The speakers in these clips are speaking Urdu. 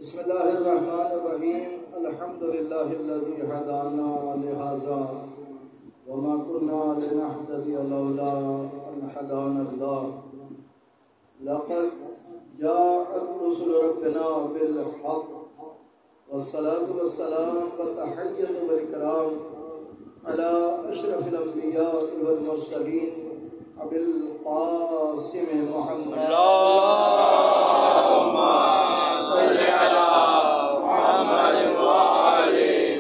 بسم الله الرحمن الرحيم الحمد لله الذي هدانا لهذا وما كنا لنهتدي لولا أن هدانا الله لقد جاءت رسل ربنا بالحق والصلاة والسلام والتحية والإكرام على أشرف الأنبياء والمرسلين أبي القاسم محمد اللهم صل على محمد وآل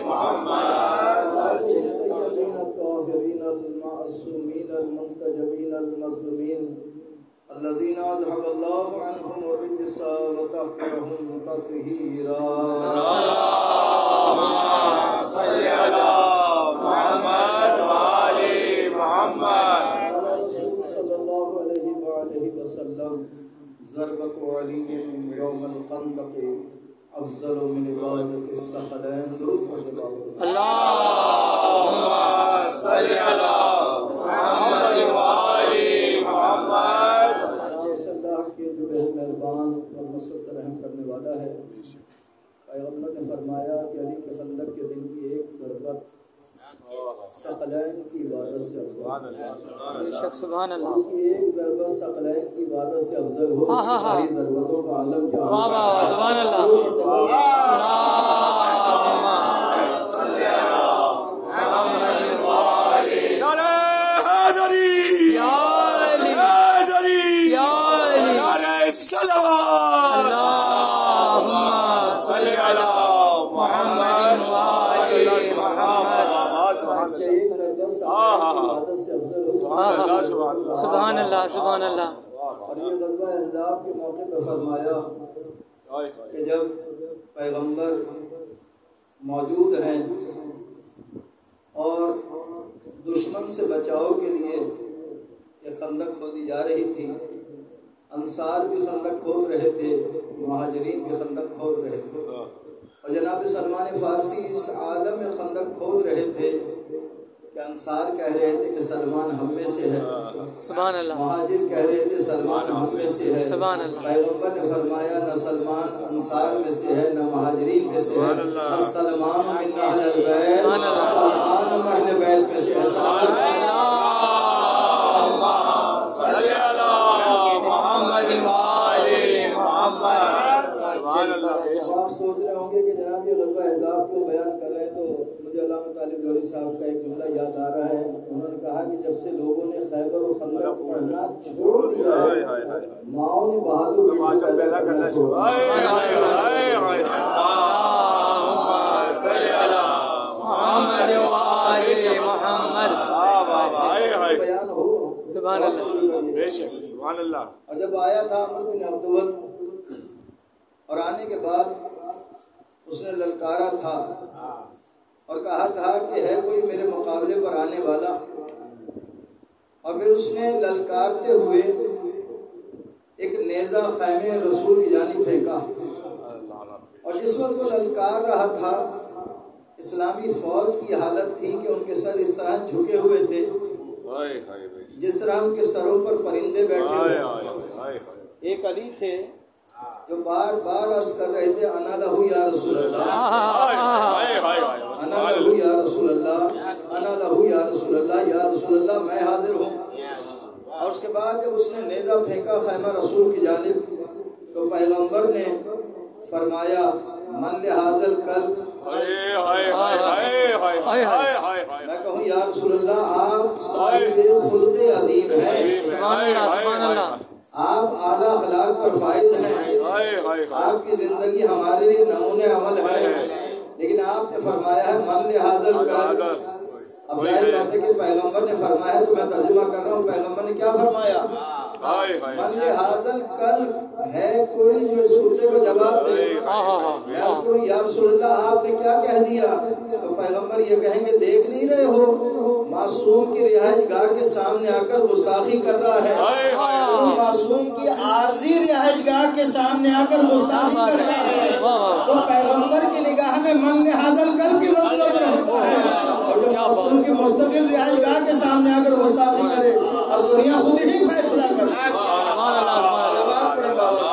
محمد الطاهرين الطاهرين المعصومين المنتجبين المظلومين الذين أذهب الله عنهم الرجس وطهرهم تطهيرا اللهم صل على محمد وآل محمد صلى الله عليه وآله وسلم ضربة علي يوم الخندق أفضل من عبادة الثقلين اللهم صل على محمد وآل محمد اللہ کے جو مہربان اور مسلسل سے رحم کرنے والا ہے پیغمبر نے فرمایا کہ علی کے خندق کے دن کی ایک ضربت ثقلین کی عبادت سے افضل سبحان اللہ اس کی ایک ضربت ثقلین کی عبادت سے افضل ہو ساری ضربتوں کا عالم کیا ہو سبحان اللہ سبحان اللہ سبحان اللہ. اور یہ غزوہ احزاب کے موقع پر فرمایا کہ جب پیغمبر موجود ہیں اور دشمن سے بچاؤ کے لیے یہ خندق کھودی جا رہی تھی، انصار بھی خندق کھود رہے تھے، مہاجرین بھی خندق کھود رہے تھے، اور جناب سلمان فارسی اس عالم میں خندق کھود رہے تھے کہ انصار کہہ رہے تھے کہ سلمان ہم میں سے ہے، سبحان اللہ. مہاجر کہہ رہے تھے سلمان ہم میں سے ہے، سبحان اللہ. پیغمبر نے فرمایا نہ سلمان انصار میں سے ہے نہ مہاجرین میں سے ہے، السلمان من اہل البیت، سلمان اہل بیت میں سے ہے. آپ سوچ رہے ہوں گے کہ جناب یہ غزوہ احزاب کو بیان کر رہے ہیں تو مجھے علامہ طالب جوہری صاحب کا ایک جملہ یاد آ رہا ہے. انہوں نے کہا کہ جب سے لوگوں نے خیبر اور خندق پڑھنا چھوڑ دیا ہے، ماؤں نے بہادر پیدا کرنا چھوڑا. بیان ہو سبحان اللہ. سبحان اللہ. اور جب آیا تھا عمر بن عبدود اور آنے کے بعد اس نے للکارا تھا اور کہا تھا کہ ہے کوئی میرے مقابلے پر آنے والا، اور پھر اس نے للکارتے ہوئے ایک نیزہ خیمے رسول کی جانب پھینکا، اور جس وقت وہ للکار رہا تھا اسلامی فوج کی حالت تھی کہ ان کے سر اس طرح جھکے ہوئے تھے جس طرح ان کے سروں پر پرندے بیٹھے ہوئے. ایک علی تھے جو بار بار عرض کر رہے تھے انا لہو یا رسول اللہ، انا لہو یا رسول اللہ، انا لہو یا رسول اللہ، یا رسول اللہ میں حاضر ہوں. اور اس کے بعد جب اس نے نیزہ پھینکا خیمہ رسول کی جانب تو پیغمبر نے فرمایا من لہذا القلب، میں کہوں یا رسول اللہ آپ صاحب خلق عظیم ہیں، آپ اعلیٰ اخلاق پر فائز ہیں، آپ کی زندگی ہمارے لیے نمونے عمل ہے، لیکن آپ نے فرمایا ہے من لہذا القلب. اب ظاہر بات ہے کہ پیغمبر نے فرمایا ہے تو میں ترجمہ کر رہا ہوں. پیغمبر نے کیا فرمایا؟ من لہذا القلب ہے کوئی جو اس سوچے کو جواب دے. میں اس کو یا رسول اللہ آپ نے کیا کہہ دیا؟ تو پیغمبر یہ کہیں گے دیکھ نہیں رہے ہو معصوم کی رہائش گاہ کے سامنے آ کر گستاخی کر رہا ہے، معصوم کی عارضی رہائش گاہ کے سامنے آ کر گستاخی کر رہا ہے. تو پیغمبر کی نگاہ میں من لہذا القلب کی مطلب رہتا ہے، اور جو معصوم کی مستقل رہائش گاہ کے سامنے آ کر گستاخی کرے اب دنیا خود ہی فیصلہ کرے. سلوات پڑھیں بابا.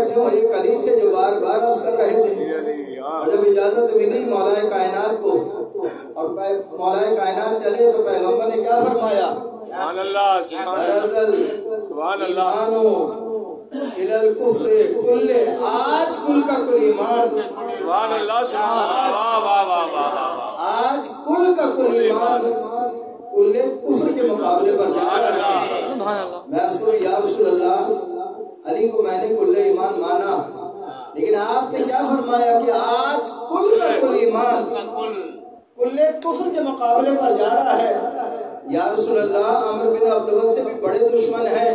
بیٹھے ہوں ایک علی تھے جو بار بار عرض کر رہے تھے، اور جب اجازت ملی مولا کائنات کو اور مولا کائنات چلے تو پیغمبر نے کیا فرمایا؟ سبحان اللہ سبحان اللہ آج کل کا کل ایمان، سبحان اللہ سبحان اللہ، واہ واہ واہ، آج کل کا کل ایمان کل کفر کے مقابلے پر جا رہا ہے۔ سبحان اللہ۔ میں اس کو یا رسول اللہ علی کو میں نے کل ایمان مانا، لیکن آپ نے کیا فرمایا کہ آج کل کا کل ایمان کل کفر کے مقابلے پر جا رہا ہے۔ یا رسول اللہ عمر بن عبدالوت سے بھی بڑے دشمن ہیں،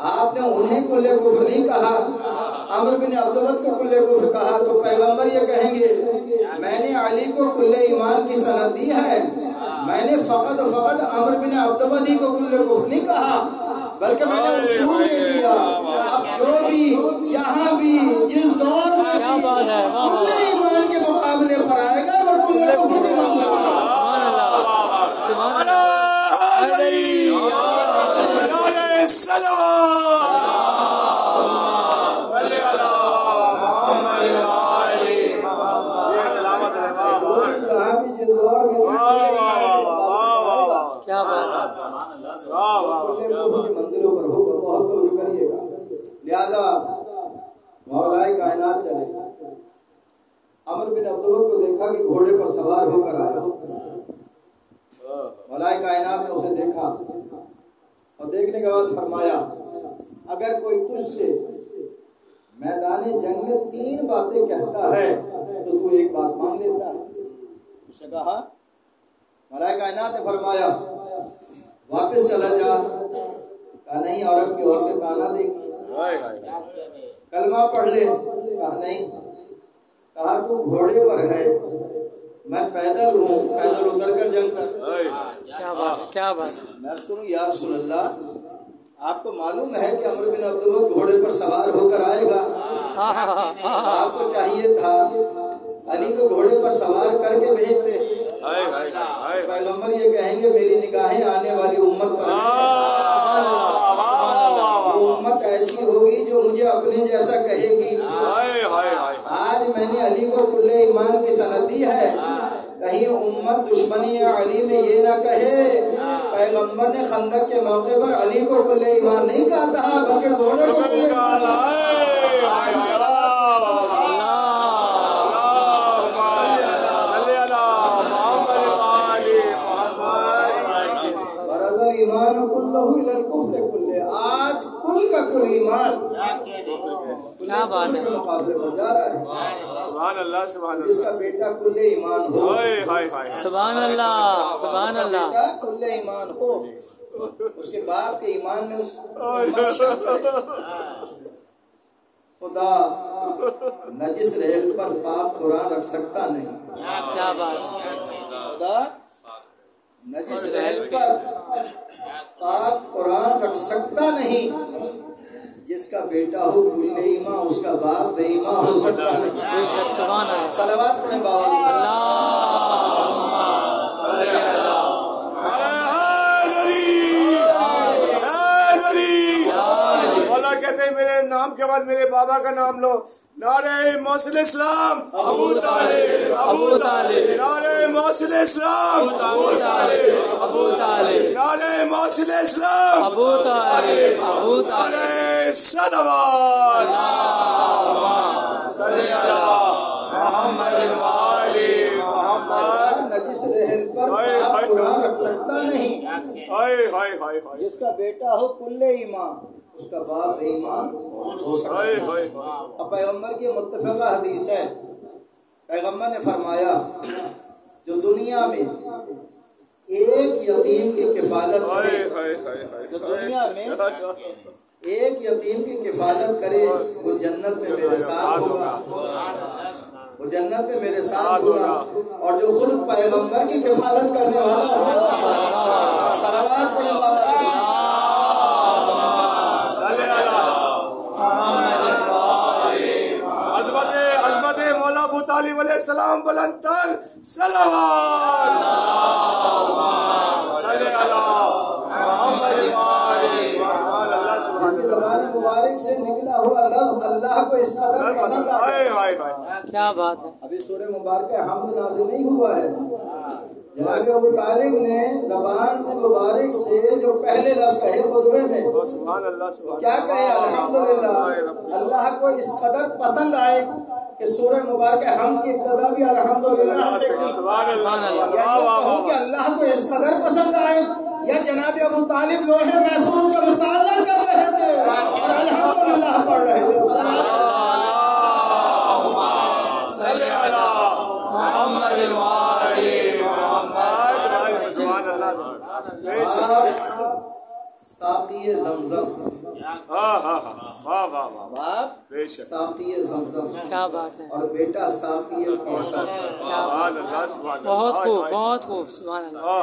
آپ نے انہیں کل کفر نہیں کہا، عمر بن عبدالوت کو کل کفر کہا، تو پیغمبر یہ کہیں گے میں نے علی کو کل ایمان کی سند دی ہے، میں نے فقط عمر بن عبدالوت ہی کو کل کفر نہیں کہا، بلکہ میں نے اصول دے دیا۔ اب جو بھی جہاں بھی جس دور میں کل ایمان کے مقابلے پر آئے گا وہ کل کفر کے مقابلے پر آئے گا۔ سبحان اللہ۔ کیا بات منزلوں پر ہوگا، بہت توجہ کریے گا۔ لہذا مولا کائنات چلے، عمر بن عبدالوت کو دیکھا کہ گھوڑے پر سوار ہو کر آیا، مولا کائنات نے اسے دیکھا اور دیکھنے کے بعد فرمایا اگر کوئی تجھ سے میدان جنگ میں 3 باتیں کہتا ہے تو تو ایک بات مانگ لیتا ہے۔ اس نے کہا، مولا کائنات نے فرمایا واپس چلا جا، کہا نہیں عورت کی عورتیں تانا دیں گی، کلمہ پڑھ لے، کہا نہیں، کہا تو گھوڑے پر ہے، میں پیدل ہوں، پیدل اتر کر جنگ کر۔ کیا بات، کیا بات۔ میں عرض کروں یا رسول اللہ آپ کو معلوم ہے کہ عمر بن عبدالوت گھوڑے پر سوار ہو کر آئے گا، آپ کو چاہیے تھا علی کو گھوڑے پر سوار کر کے بھیجتے۔ پیغمبر یہ کہیں گے میری نگاہیں آنے والی امت پر وہ امت ایسی ہوگی جو مجھے اپنے جیسا کہے گی۔ آج میں نے علی کو کل ایمان کی سند دی ہے، کہیں امت دشمنی علی میں یہ نہ کہے پیغمبر نے خندق کے موقع پر علی کو کل ایمان نہیں کہا تھا بلکہ گھوڑے کو کل ایمان کہا۔ آج کل کا کل ایمان کیا بات ہے، مقابلے پر جا رہا ہے۔ سبحان اللہ سبحان اللہ، جس کا بیٹا کل ایمان ہو، سبحان اللہ سبحان اللہ، بیٹا کل ایمان ہو، اس کے باپ کے ایمان میں خدا نجس ریل پر پاک قرآن رکھ سکتا نہیں۔ کیا بات، خدا نجس ریل پر پاک قرآن رکھ سکتا نہیں، جس کا بیٹا ہو کل ایمان اس کا باپ بے ایمان ہو سکتا نہیں۔ سبحان اللہ، صلوات پڑھیں بابا۔ مولا کہتے ہیں میرے نام کے بعد میرے بابا کا نام لو، نعرہ موصل اسلام ابو طالب، ابو طالب، نعرہ موصل اسلام ابو طالب، ابو طالب، نعرہ موصل اسلام ابو طالب، ابو طالب، نعرہ صلوات صلی اللہ محمد والی محمد۔ نجس رحل پر پاک قرآن رکھ سکتا نہیں، جس کا بیٹا ہو کل ایمان اس کا باپ ایمان ہو سکتا ہے۔ اب پیغمبر کی متفقہ حدیث ہے، پیغمبر نے فرمایا جو دنیا میں ایک یتیم کی کفالت کرے، جو دنیا میں ایک یتیم کی کفالت کرے وہ جنت میں میرے ساتھ ہوگا، وہ جنت میں میرے ساتھ ہوگا، اور جو خود پیغمبر کی کفالت کرنے والا ہوگا، صلوات پڑھنے والا طالب علیہ السلام بلند تر صلوات صلی اللہ محمد والی۔ جس کی زبان مبارک سے نکلا ہوا لفظ اللہ کو اس قدر پسند آیا. کیا بات ہے. ابھی سورہ مبارکہ حمد نازل نہیں ہوا ہے. جناب ابو طالب نے زبان مبارک سے جو پہلے لفظ کہے خطبے میں کیا کہے؟ الحمدللہ. اللہ کو اس قدر پسند آئے کہ سورہ مبارکہ حمد کی ابتدا بھی الحمدللہ سے کی. کہ اللہ کو اس قدر پسند آئے یا جناب ابو طالب لوہے محفوظ کا مطالعہ کر رہے تھے اور الحمدللہ پڑھ رہے تھے. ساقی زمزم. ساقی زمزم. کیا بات ہے. اور بیٹا ساقی کوثر. بہت خوب بہت خوب. سبحان اللہ.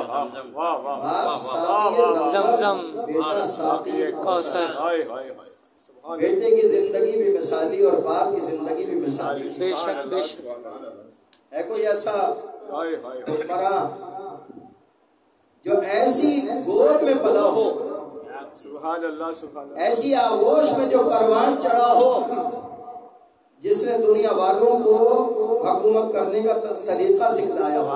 زمزم بیٹا ساقی کوثر. بیٹے کی زندگی بھی مثالی اور باپ کی زندگی بھی مثالی. بے شک بے شک. ہے کوئی ایسا حکمراں جو ایسی گود میں پلا ہو، سبحان اللہ، ایسی آغوش میں جو پروان چڑھا ہو، جس نے دنیا والوں کو حکومت کرنے کا سلیقہ سکھلایا ہو.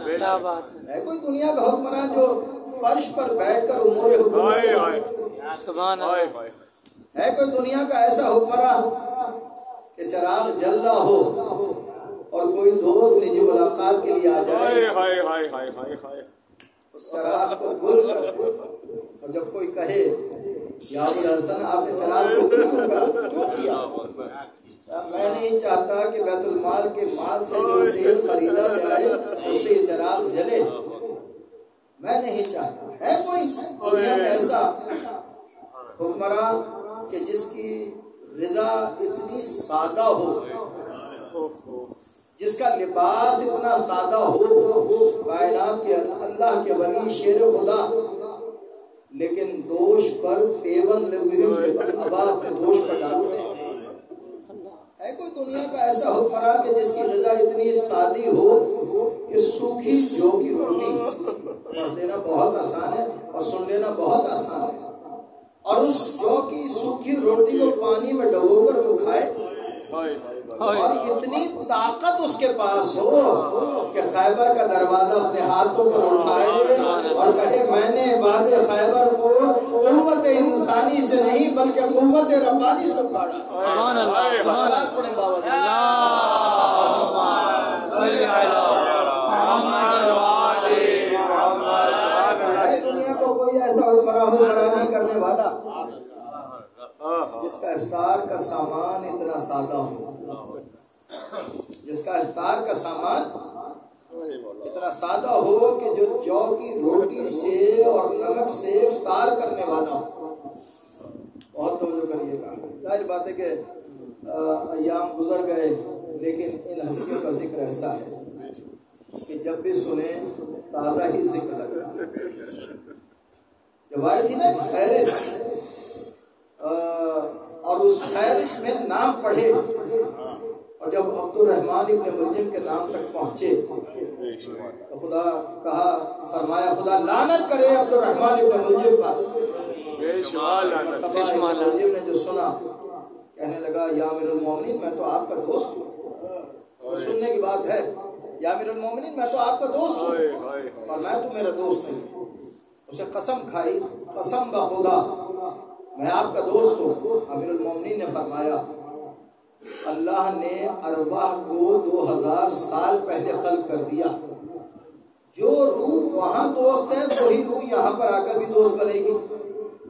کیا بات ہے کوئی دنیا کا حکمراں جو فرش پر بیٹھ کر امور حکومت ہے. سبحان اللہ. ہے کوئی دنیا کا ایسا حکمراں کہ چراغ جل رہا ہو اور کوئی دوست نجی ملاقات کے لیے آ جائے، اس چراغ کو گل کر دے، اور جب کوئی کہے یا ابو الحسن آپ نے چراغ کو کیوں کیا؟ میں نہیں چاہتا کہ بیت المال کے مال سے جو تیل خریدا جائے اس سے یہ چراغ جلے. میں نہیں چاہتا. ہے کوئی دنیا میں ایسا حکمراں کہ جس کی غذا اتنی سادہ ہو، جس کا لباس اتنا سادہ ہو، کائنات کے اللہ کے ولی شیر خدا، لیکن دوش پر پیون لگے ابا اپنے دوش پر ڈالتے ہیں. ہے کوئی دنیا کا ایسا حکمراں کہ جس کی غذا اتنی سادی ہو کہ سوکھی جو کی روٹی پڑھ دینا بہت آسان ہے اور سن لینا بہت آسان ہے، اور اس جو کی سوکھی روٹی کو پانی میں ڈبو کر وہ کھائے، اور اتنی طاقت اس کے پاس ہو کہ خیبر کا دروازہ اپنے ہاتھوں پر اٹھائے اور کہے میں نے باب خیبر کو قوت انسانی سے نہیں بلکہ قوت ربانی سے پاڑا. سبحان اللہ. سبحان اللہ. پڑھیں بابا. دنیا کو کوئی ایسا حکمرانی کرنے والا جس کا افطار کا سامان اتنا سادہ ہو، جس کا افطار کا سامان اتنا سادہ ہو کہ جو کی روٹی سے اور نمک سے افطار کرنے والا ہو. بہت توجہ کریے گا. ظاہر بات ہے کہ ایام گزر گئے، لیکن ان ہستیوں کا ذکر ایسا ہے کہ جب بھی سنیں تازہ ہی ذکر لگتا. جب آئی تھی نا فہرست، اور اس فہرست میں نام پڑھے، اور جب عبد الرحمن ابن ملجم کے نام تک پہنچے تو خدا کہا، فرمایا خدا لعنت کرے عبد الرحمن ابن ملجم پر. ملجم نے جو سنا کہنے لگا یا امیر المومنین میں تو آپ کا دوست ہوں. سننے کی بات ہے، یا امیر المومنین میں تو آپ کا دوست ہوں، اور میں تو میرا دوست نہیں. اسے قسم کھائی، قسم بخدا میں آپ کا دوست ہوں. امیر المومنین نے فرمایا اللہ نے ارواح کو 2000 سال پہلے خلق کر دیا. جو روح وہاں دوست ہے وہی روح یہاں پر آ کر بھی دوست بنے گی.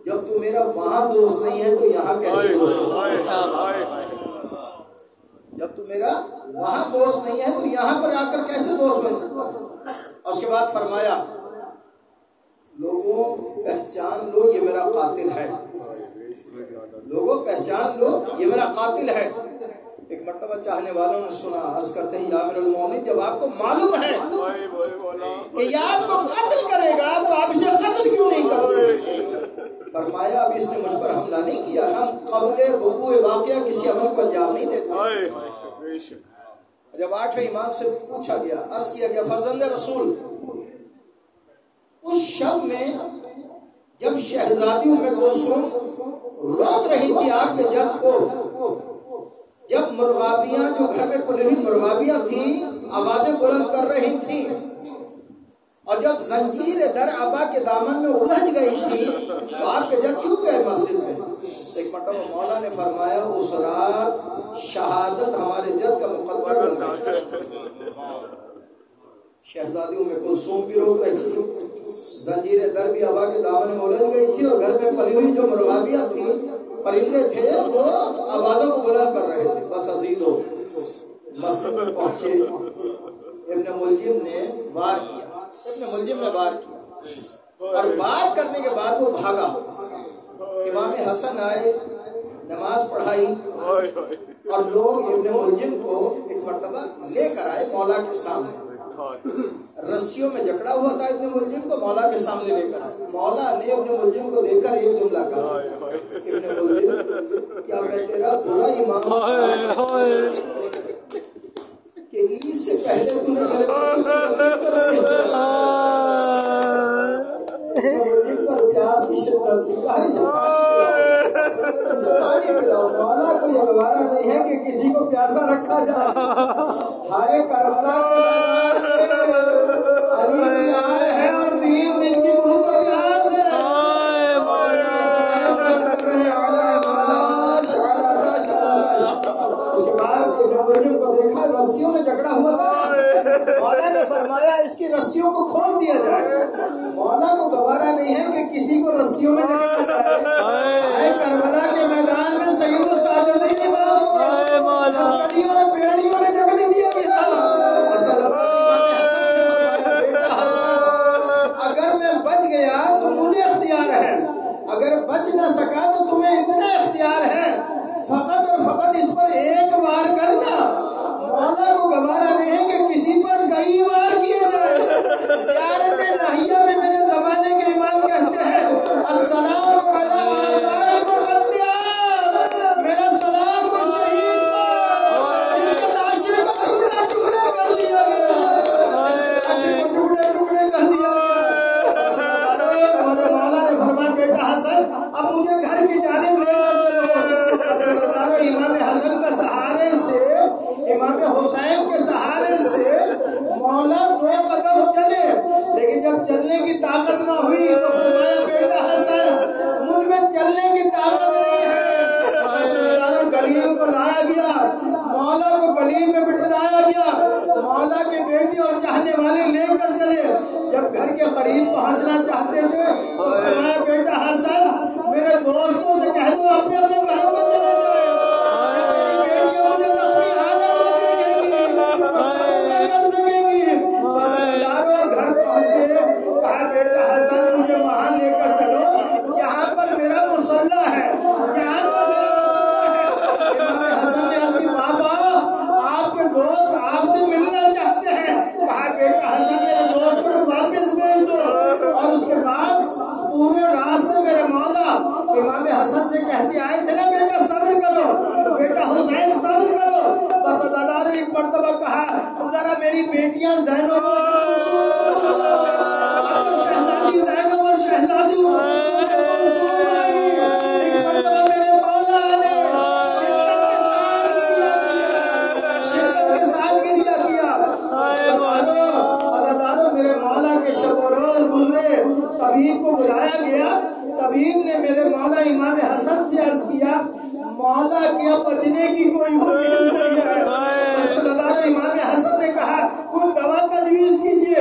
جب تو میرا وہاں دوست نہیں ہے تو یہاں کیسے دوست ہو سکتا ہے؟ جب تو میرا وہاں دوست نہیں ہے تو یہاں پر آ کر کیسے دوست بن سکتا ہے؟ اور اس کے بعد فرمایا لوگوں پہچان لو یہ میرا قاتل ہے. لوگوں پہچان لو یہ میرا قاتل ہے. ایک مرتبہ چاہنے والوں نے سنا، عرض کرتے ہیں یا امیر المومنین جب آپ کو معلوم ہے کہ یہ آپ کو قتل کرے گا تو آپ اسے قتل کیوں نہیں کرتے؟ فرمایا اب اس نے مجھ پر حملہ نہیں کیا، ہم قبل وقوع واقعہ کسی عمل کو انجام نہیں دیتے. جب 8ویں امام سے پوچھا گیا، عرض کیا گیا فرزند رسول اس شب میں جب شہزادی ام کلثوم روک رہی تھی آپ کے جد کو. جب مرغابیاں جو گھر میں پلی ہوئی مرغابیاں تھیں آوازیں بلند کر رہی تھیں، اور جب زنجیر در ابا کے دامن میں الجھ گئی تھی تو آپ کے جد کیوں گئے مسجد میں؟ ایک مرتبہ مولا نے فرمایا اس رات شہادت ہمارے جد کا مقدر بن گئی. شہزادی ام کلثوم بھی روک رہی تھی، زنجیر در بھی ابا کے دامن میں الجھ گئی تھی، اور گھر میں پلی ہوئی جو مرغابیاں تھیں پرندے تھے وہ آوازوں کو بلند کر رہے تھے. بس عزیزو مسجد میں پہنچے، ابن ملجم نے وار کیا، اور وار کرنے کے بعد وہ بھاگا. امام حسن آئے، نماز پڑھائی، اور لوگ ابن ملجم کو ایک مرتبہ لے کر آئے مولا کے سامنے. رسیوں میں جکڑا ہوا تھا ابن ملجم کو، مولا کے سامنے لے کر آئے. مولا نے ابن ملجم کو دیکھ کر ایک جملہ کہا، ابن ملجم کیا میں تیرا برا امام کہ عید سے پہلے تو نے میرے پر پیاس کی شدت تھی، کہیں سے پانی پلاؤ. مولا کو یہ گوارا نہیں ہے کہ کسی کو پیاسا رکھا جائے. ہائے کربلا علی پیار ہے اور 3 دن کی بھوک و پیاس ہے. اس کے بعد ابن ملجم کو دیکھا رسیوں میں جکڑا ہوا تھا. مولا نے فرمایا اس کی رسیوں کو کھول دیا جائے. مولا کو گوارا نہیں ہے کہ کسی کو رسیوں میں جکڑا جائے. کربلا کے میدان میں سید و ساجد اور پیڑیوں نے جکڑ دیا گیا. اگر میں بچ گیا تو مجھے اختیار ہے، اگر بچ نہ سکا تو تمہیں اتنا اختیار ہے، فقط اور فقط اس پر ایک وار کرنا. مولا کو گوارا نہیں ہے کہ کسی پر کئی وار کیے جائے. زیارت نہیہ میں میرے زمانے کے امام کہتے ہیں السلام علیکم، میرا سلام کو شہید جس کے لاشے کو ٹکڑے ٹکڑے کر دیا گیا، جس کے لاشے کو ٹکڑے ٹکڑے کر دیا گیا. مولا نے فرمایا بیٹا حسن اب مجھے گھر کی جانب لے کر امام حسن کے سہارے سے، امام حسین کے سہارے سے مولا 2 قدم چلے، لیکن جب چلنے کی طاقت نہ ہوئی تو فرمایا بیٹا حسن مجھ میں چلنے کی طاقت نہیں ہے. گلیم کو لایا گیا، مولا کو گلیم میں بٹھلایا گیا. مولا کے بیٹے اور چاہنے والے لے کر چلے. جب گھر کے قریب پہنچنا چاہتے تھے تو فرمایا بیٹا حسن میرے دوستوں سے کہہ دو اپنے اپنے گھروں میں چلے جائے. مجھے زخمی حالت نہیں کر سکے گی. بس گھر پہنچے، کہا بیٹا حسن مجھے وہاں لے کر چلو جہاں پر میرا مصلی ہے، جہاں پر حسن نے عرض بابا آپ کے دوست آپ سے ملنا چاہتے ہیں. کہا بیٹا حسن میرے دوست کو واپس بھیج دو. اور اس کے بعد پورے راستے میرے مولا امام حسن سے کہتے آئے تھے نا بیٹا صبر کرو، بیٹا حسین صبر کرو. بس دادا نے ایک مرتبہ کہا ذرا میری بیٹیاں زینب شہزادی زینب اور شہزادی طبیب کو بلایا گیا. طبیب نے میرے مولا امام حسن سے عرض کیا مولا کیا بچنے کی کوئی امید نہیں ہے. امام حسن نے کہا کوئی دوا تجویز کیجیے.